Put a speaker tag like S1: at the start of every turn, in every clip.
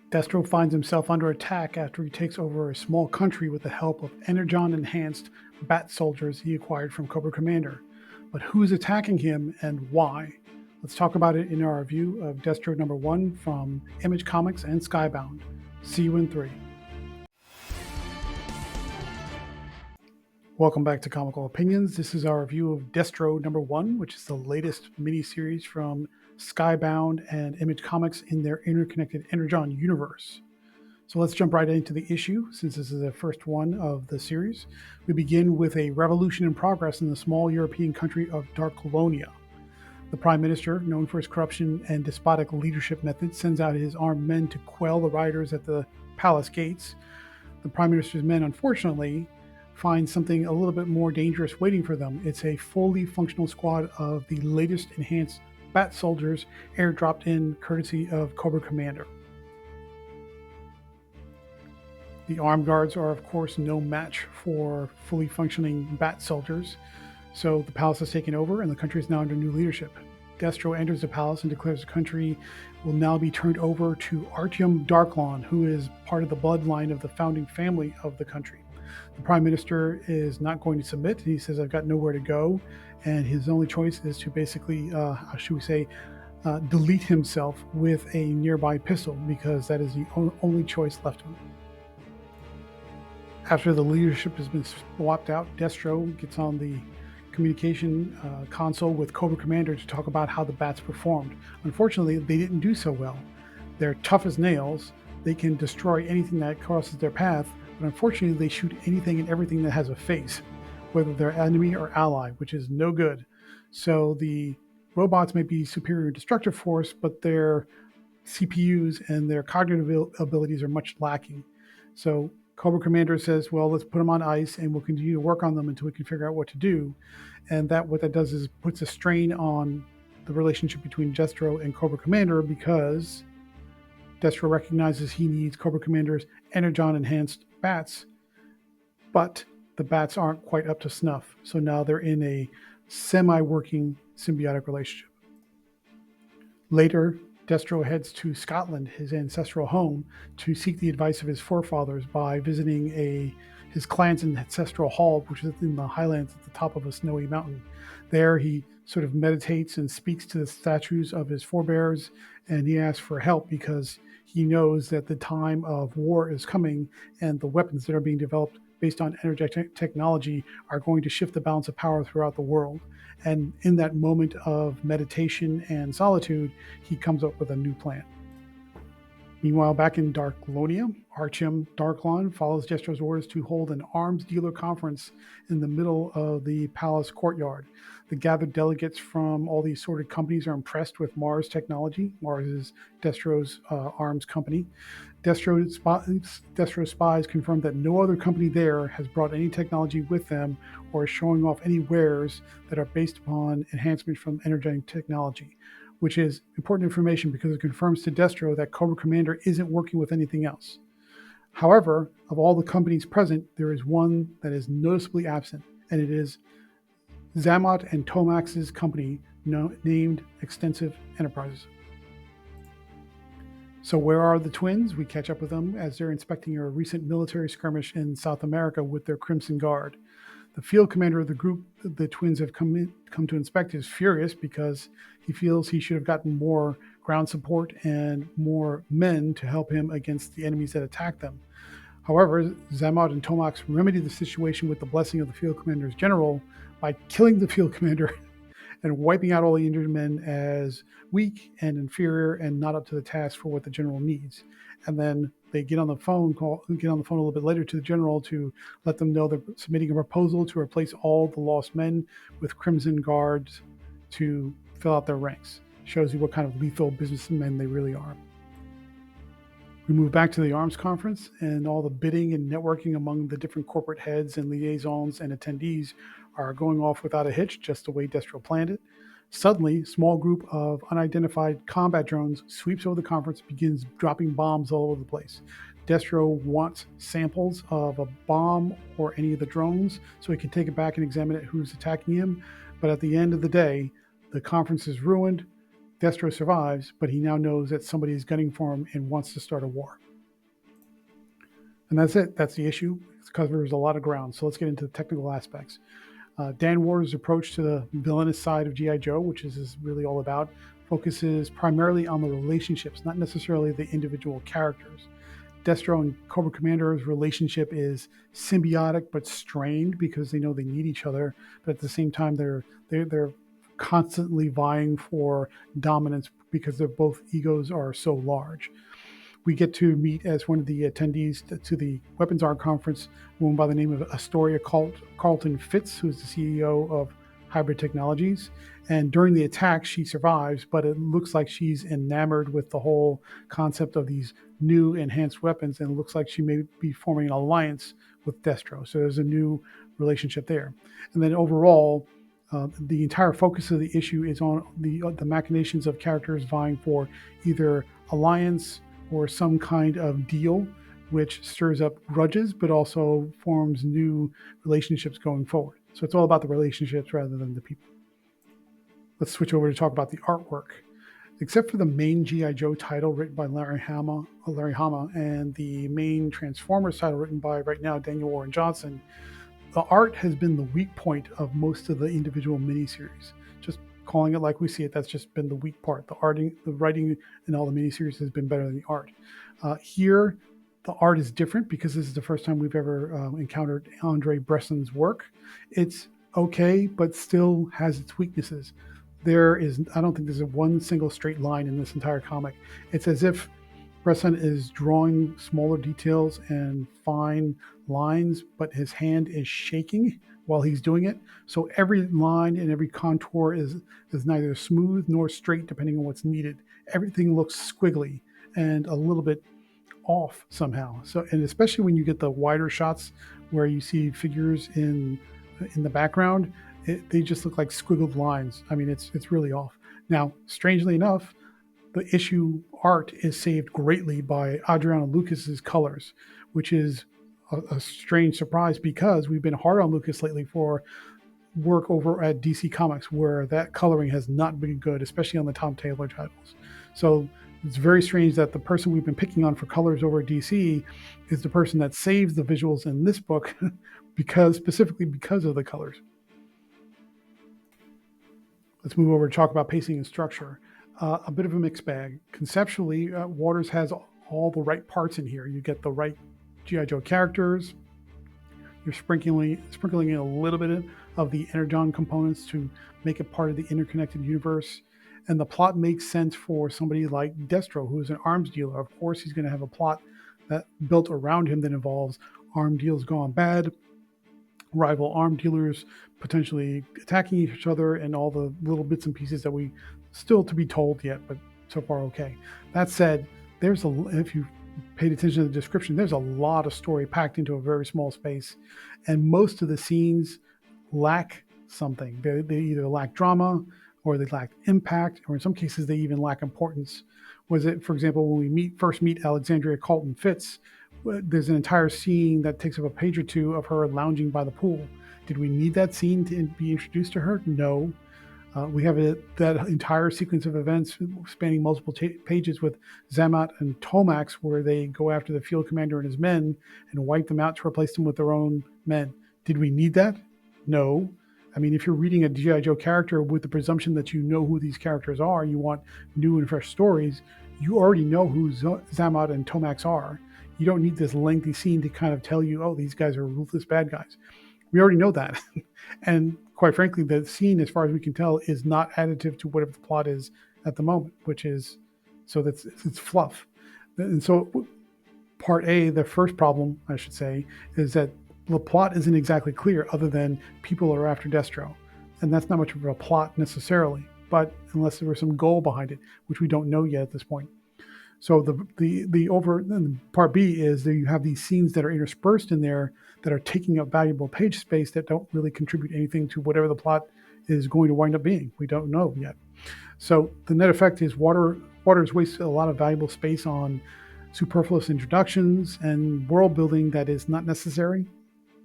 S1: Destro finds himself under attack after he takes over a small country with the help of Energon enhanced bat soldiers he acquired from Cobra Commander. But who's attacking him and why? Let's talk about it in our review of Destro number 1 from Image Comics and Skybound. See you in 3. Welcome back to Comical Opinions. This is our review of Destro number 1, which is the latest miniseries from Skybound and Image Comics in their interconnected Energon universe. So let's jump right into the issue, since this is the first one of the series. We begin with a revolution in progress in the small European country of Darklonia. The Prime Minister, known for his corruption and despotic leadership methods, sends out his armed men to quell the rioters at the palace gates. The Prime Minister's men, unfortunately, find something a little bit more dangerous waiting for them. It's a fully functional squad of the latest enhanced bat soldiers airdropped in courtesy of Cobra Commander. The armed guards are, of course, no match for fully functioning bat soldiers, so the palace is taken over and the country is now under new leadership. Destro enters the palace and declares the country will now be turned over to Artyom Darklon, who is part of the bloodline of the founding family of the country. The Prime Minister is not going to submit. He says, I've got nowhere to go, and his only choice is to basically, delete himself with a nearby pistol, because that is the only choice left to him. After the leadership has been swapped out, Destro gets on the communication console with Cobra Commander to talk about how the bats performed. Unfortunately, they didn't do so well. They're tough as nails. They can destroy anything that crosses their path, but unfortunately, they shoot anything and everything that has a face, whether they're enemy or ally, which is no good. So the robots may be superior in destructive force, but their CPUs and their cognitive abilities are much lacking. So Cobra Commander says, well, let's put them on ice and we'll continue to work on them until we can figure out what to do. And what that does is puts a strain on the relationship between Destro and Cobra Commander, because Destro recognizes he needs Cobra Commander's Energon enhanced bats, but the bats aren't quite up to snuff. So now they're in a semi-working symbiotic relationship. Later, Destro heads to Scotland, his ancestral home, to seek the advice of his forefathers by visiting his clan's ancestral hall, which is in the highlands at the top of a snowy mountain. There he sort of meditates and speaks to the statues of his forebears, and he asks for help because he knows that the time of war is coming, and the weapons that are being developed based on energetic technology are going to shift the balance of power throughout the world. And in that moment of meditation and solitude, he comes up with a new plan. Meanwhile, back in Darklonia, Artyom Darklon follows Destro's orders to hold an arms dealer conference in the middle of the palace courtyard. The gathered delegates from all these sorted companies are impressed with Mars technology. Mars is Destro's arms company. Destro spies confirm that no other company there has brought any technology with them or is showing off any wares that are based upon enhancements from energetic technology, which is important information because it confirms to Destro that Cobra Commander isn't working with anything else. However, of all the companies present, there is one that is noticeably absent, and it is Zammot and Tomax's company, named Extensive Enterprises. So where are the twins? We catch up with them as they're inspecting a recent military skirmish in South America with their Crimson Guard. The field commander of the group the twins have come to inspect is furious because he feels he should have gotten more ground support and more men to help him against the enemies that attack them. However, Zammot and Tomax remedy the situation with the blessing of the field commander's general by killing the field commander and wiping out all the injured men as weak and inferior and not up to the task for what the general needs. And then they get on the phone a little bit later to the general to let them know they're submitting a proposal to replace all the lost men with Crimson Guards to fill out their ranks. Shows you what kind of lethal businessmen they really are. We move back to the arms conference, and all the bidding and networking among the different corporate heads and liaisons and attendees are going off without a hitch, just the way Destro planned it. Suddenly, a small group of unidentified combat drones sweeps over the conference and begins dropping bombs all over the place. Destro wants samples of a bomb or any of the drones so he can take it back and examine it who's attacking him. But at the end of the day, the conference is ruined. Destro survives, but he now knows that somebody is gunning for him and wants to start a war. And that's it. That's the issue. It covers a lot of ground. So let's get into the technical aspects. Dan Warner's approach to the villainous side of G.I. Joe, which is really all about, focuses primarily on the relationships, not necessarily the individual characters. Destro and Cobra Commander's relationship is symbiotic but strained because they know they need each other, but at the same time they're constantly vying for dominance because their both egos are so large. We get to meet as one of the attendees to the Weapons Art Conference, a woman by the name of Astoria Carlton Fitz, who's the CEO of Hybrid Technologies. And during the attack, she survives, but it looks like she's enamored with the whole concept of these new enhanced weapons, and it looks like she may be forming an alliance with Destro. So there's a new relationship there. And then overall, the entire focus of the issue is on the machinations of characters vying for either alliance or some kind of deal, which stirs up grudges, but also forms new relationships going forward. So it's all about the relationships rather than the people. Let's switch over to talk about the artwork. Except for the main G.I. Joe title written by Larry Hama, and the main Transformers title written by, right now, Daniel Warren Johnson, the art has been the weak point of most of the individual miniseries. Just calling it like we see it, that's just been the weak part. The writing in all the miniseries has been better than the art. Here, the art is different because this is the first time we've ever encountered Andre Bresson's work. It's okay, but still has its weaknesses. I don't think there's one single straight line in this entire comic. It's as if Bresson is drawing smaller details and fine lines, but his hand is shaking while he's doing it. So every line and every contour is neither smooth nor straight, depending on what's needed. Everything looks squiggly and a little bit off somehow. So, and especially when you get the wider shots where you see figures in the background, they just look like squiggled lines. I mean, it's really off. Now, strangely enough, the issue art is saved greatly by Adriano Lucas's colors, which is a strange surprise because we've been hard on Lucas lately for work over at DC Comics, where that coloring has not been good, especially on the Tom Taylor titles. So it's very strange that the person we've been picking on for colors over at DC is the person that saves the visuals in this book specifically because of the colors. Let's move over to talk about pacing and structure. A bit of a mixed bag. Conceptually, Waters has all the right parts in here. You get the right G.I. Joe characters. You're sprinkling in a little bit of the Energon components to make it part of the interconnected universe. And the plot makes sense for somebody like Destro, who is an arms dealer. Of course, he's going to have a plot that built around him that involves arm deals gone bad, rival arm dealers potentially attacking each other, and all the little bits and pieces that we still to be told yet, but so far okay. That said, if you paid attention to the description, there's a lot of story packed into a very small space, and most of the scenes lack something. They either lack drama, or they lack impact, or in some cases they even lack importance. For example, when we first meet Alexandria Carlton Fitz, there's an entire scene that takes up a page or two of her lounging by the pool. Did we need that scene to be introduced to her? No. We have that entire sequence of events spanning multiple pages with Zamat and Tomax, where they go after the field commander and his men and wipe them out to replace them with their own men. Did we need that? No. I mean, if you're reading a G.I. Joe character with the presumption that you know who these characters are, you want new and fresh stories, you already know who Zamat and Tomax are. You don't need this lengthy scene to kind of tell you, oh, these guys are ruthless bad guys. We already know that. And quite frankly, the scene, as far as we can tell, is not additive to whatever the plot is at the moment, which is, so it's fluff. And so part A, the first problem, I should say, is that the plot isn't exactly clear other than people are after Destro. And that's not much of a plot necessarily, but unless there was some goal behind it, which we don't know yet at this point. So the part B is that you have these scenes that are interspersed in there that are taking up valuable page space that don't really contribute anything to whatever the plot is going to wind up being. We don't know yet. So the net effect is Waters wasted a lot of valuable space on superfluous introductions and world building that is not necessary.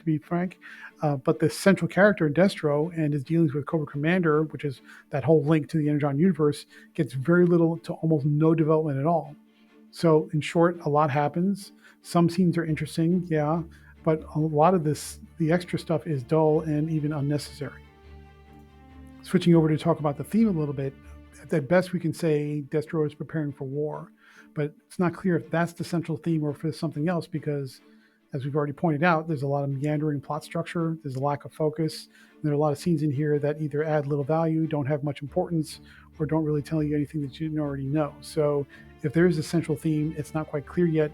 S1: to be frank. But the central character, Destro, and his dealings with Cobra Commander, which is that whole link to the Energon universe, gets very little to almost no development at all. So, in short, a lot happens. Some scenes are interesting, yeah, but a lot of the extra stuff is dull and even unnecessary. Switching over to talk about the theme a little bit, at best we can say Destro is preparing for war, but it's not clear if that's the central theme or if it's something else because, as we've already pointed out, there's a lot of meandering plot structure, there's a lack of focus, and there are a lot of scenes in here that either add little value, don't have much importance, or don't really tell you anything that you didn't already know. So if there is a central theme, it's not quite clear yet,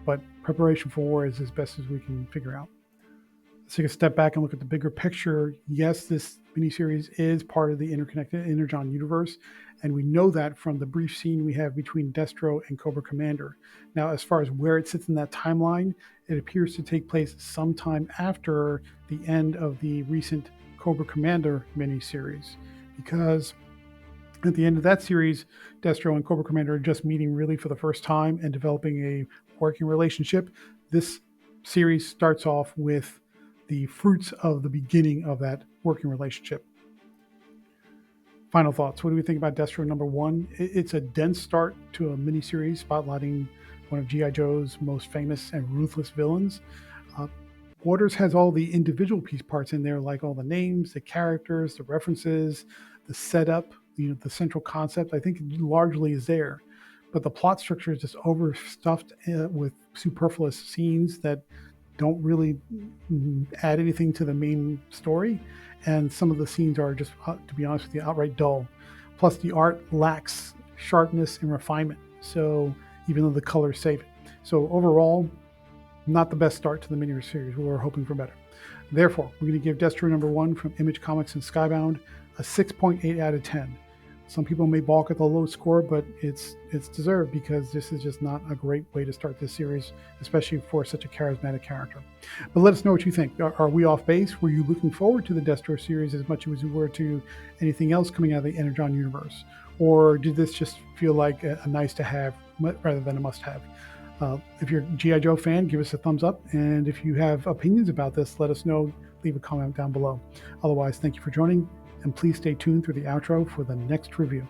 S1: but preparation for war is as best as we can figure out. Let's take a step back and look at the bigger picture. Yes, this miniseries is part of the interconnected Energon universe, and we know that from the brief scene we have between Destro and Cobra Commander. Now, as far as where it sits in that timeline, it appears to take place sometime after the end of the recent Cobra Commander miniseries, because at the end of that series, Destro and Cobra Commander are just meeting really for the first time and developing a working relationship. This series starts off with the fruits of the beginning of that working relationship. Final thoughts. What do we think about Destro #1? It's a dense start to a miniseries spotlighting one of G.I. Joe's most famous and ruthless villains. Waters has all the individual piece parts in there, like all the names, the characters, the references, the setup, the central concept. I think largely is there. But the plot structure is just overstuffed with superfluous scenes that don't really add anything to the main story, and some of the scenes are just, to be honest with you, outright dull. Plus, the art lacks sharpness and refinement, so even though the colors save it. So overall, not the best start to the miniseries. We were hoping for better. Therefore, we're going to give Destro #1 from Image Comics and Skybound a 6.8 out of 10. Some people may balk at the low score, but it's deserved because this is just not a great way to start this series, especially for such a charismatic character. But let us know what you think. Are we off base? Were you looking forward to the Destro series as much as you were to anything else coming out of the Energon universe? Or did this just feel like a nice to have rather than a must have? If you're a G.I. Joe fan, give us a thumbs up. And if you have opinions about this, let us know. Leave a comment down below. Otherwise, thank you for joining. And please stay tuned through the outro for the next review.